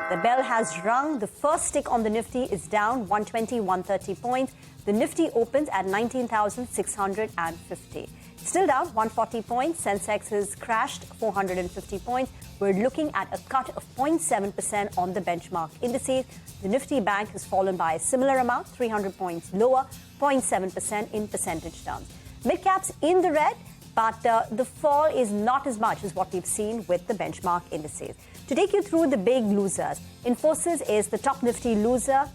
The bell has rung. The first tick on the Nifty is down 120, 130 points. The Nifty opens at 19,650. Still down 140 points. Sensex has crashed 450 points. We're looking at a cut of 0.7% on the benchmark indices. The Nifty Bank has fallen by a similar amount, 300 points lower, 0.7% in percentage terms. Mid-caps in the red, but the fall is not as much as what we've seen with the benchmark indices. To take you through the big losers, Infosys is the top Nifty loser.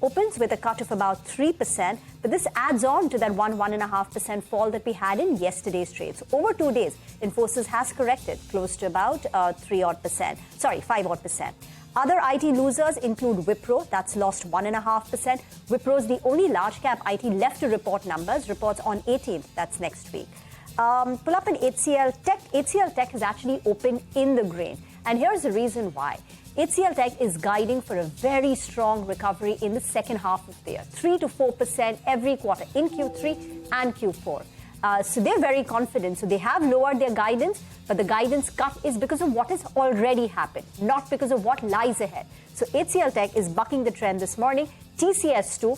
Opens with a cut of about 3%, but this adds on to that 1.5% fall that we had in yesterday's trades. Over 2 days, Infosys has corrected close to about 5%. Other IT losers include Wipro, that's lost 1.5%. Wipro is the only large cap IT left to report numbers, reports on 18th, that's next week. Pull up an HCL Tech. HCL Tech has actually opened in the green, and here's the reason why. HCL Tech is guiding for a very strong recovery in the second half of the year, 3 to 4% every quarter in Q3 and Q4. So they're very confident. So they have lowered their guidance, but the guidance cut is because of what has already happened, not because of what lies ahead. So HCL Tech is bucking the trend this morning. TCS too,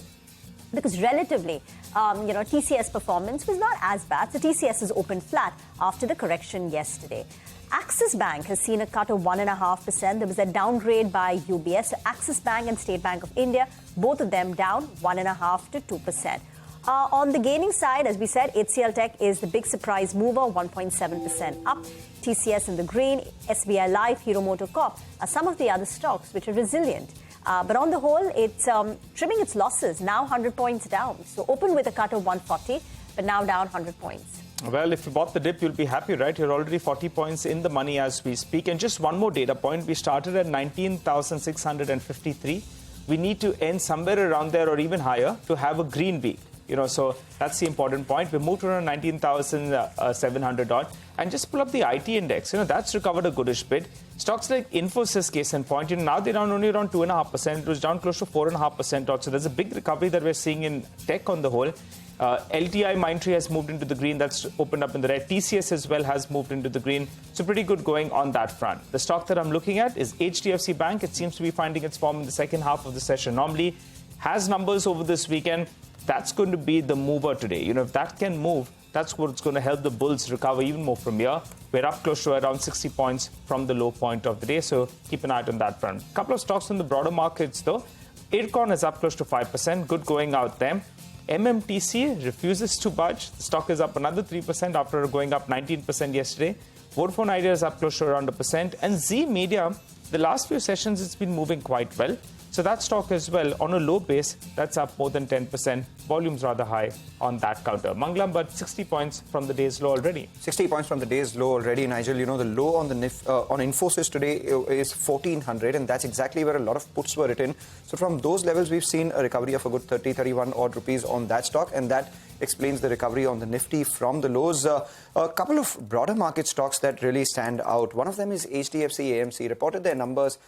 because relatively, TCS performance was not as bad. So TCS has opened flat after the correction yesterday. Axis Bank has seen a cut of 1.5%. There was a downgrade by UBS. So Axis Bank and State Bank of India, both of them down 1.5% to 2%. On the gaining side, as we said, HCL Tech is the big surprise mover, 1.7% up. TCS in the green, SBI Life, MotoCorp are some of the other stocks which are resilient. But on the whole, it's trimming its losses, now 100 points down. So open with a cut of 140, but now down 100 points. Well, if you bought the dip, you'll be happy, right? You're already 40 points in the money as we speak. And just one more data point. We started at 19,653. We need to end somewhere around there or even higher to have a green week. So that's the important point. We moved around 19,700 odd. And just pull up the IT index. That's recovered a goodish bit. Stocks like Infosys, case in point, now they're down only around 2.5%. It was down close to 4.5% odd. So there's a big recovery that we're seeing in tech on the whole. LTI Mindtree has moved into the green. That's opened up in the red. TCS as well has moved into the green. So pretty good going on that front. The stock that I'm looking at is HDFC Bank. It seems to be finding its form in the second half of the session. Normally has numbers over this weekend. That's going to be the mover today. If that can move, that's what's going to help the bulls recover even more from here. We're up close to around 60 points from the low point of the day. So keep an eye on that front. A couple of stocks in the broader markets though. Aircon is up close to 5%. Good going out there. MMTC refuses to budge. The stock is up another 3% after going up 19% yesterday. Vodafone Idea is up close to around 1%. And Z Media, the last few sessions, it's been moving quite well. So that stock as well, on a low base, that's up more than 10%. Volume's rather high on that counter. Manglam, but 60 points from the day's low already. 60 points from the day's low already, Nigel. The low on the on Infosys today is 1,400, and that's exactly where a lot of puts were written. So from those levels, we've seen a recovery of a good 30, 31 odd rupees on that stock, and that explains the recovery on the Nifty from the lows. A couple of broader market stocks that really stand out. One of them is HDFC AMC. Reported their numbers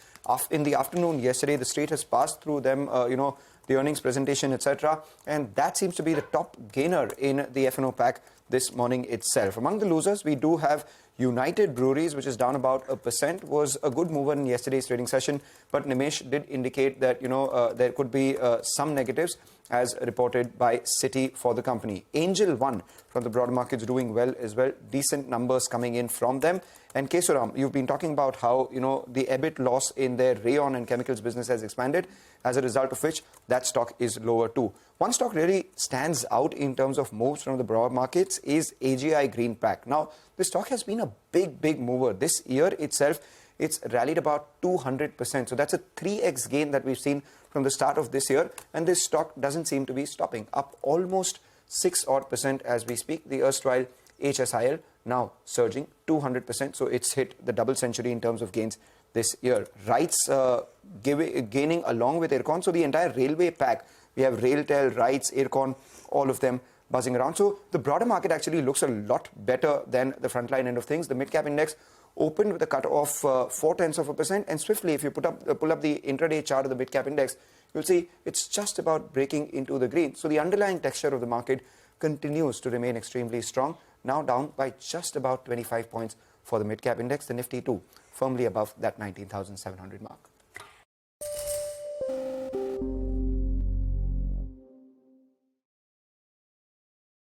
in the afternoon yesterday. The street has passed through them, the earnings presentation, etc. And that seems to be the top gainer in the F&O pack this morning itself. Among the losers, we do have United Breweries, which is down about 1%, was a good mover in yesterday's trading session. But Nimesh did indicate that, there could be some negatives as reported by Citi for the company. Angel One from the broader markets doing well as well. Decent numbers coming in from them. And Kesuram, you've been talking about how, the EBIT loss in their rayon and chemicals business has expanded, as a result of which that stock is lower too. One stock really stands out in terms of moves from the broad markets is AGI Greenpack. Now, this stock has been a big mover. This year itself, it's rallied about 200%. So that's a 3x gain that we've seen from the start of this year. And this stock doesn't seem to be stopping, up almost 6 odd % as we speak. The erstwhile HSIL now surging 200%. So it's hit the double century in terms of gains this year. RITES gaining along with Aircon. So the entire railway pack, we have Railtel, RITES, Aircon, all of them buzzing around. So the broader market actually looks a lot better than the frontline end of things. The mid-cap index opened with a cut of 0.4%, and swiftly, if you pull up the intraday chart of the mid-cap index, you'll see it's just about breaking into the green. So the underlying texture of the market continues to remain extremely strong, now down by just about 25 points for the mid-cap index. The Nifty too, firmly above that 19,700 mark.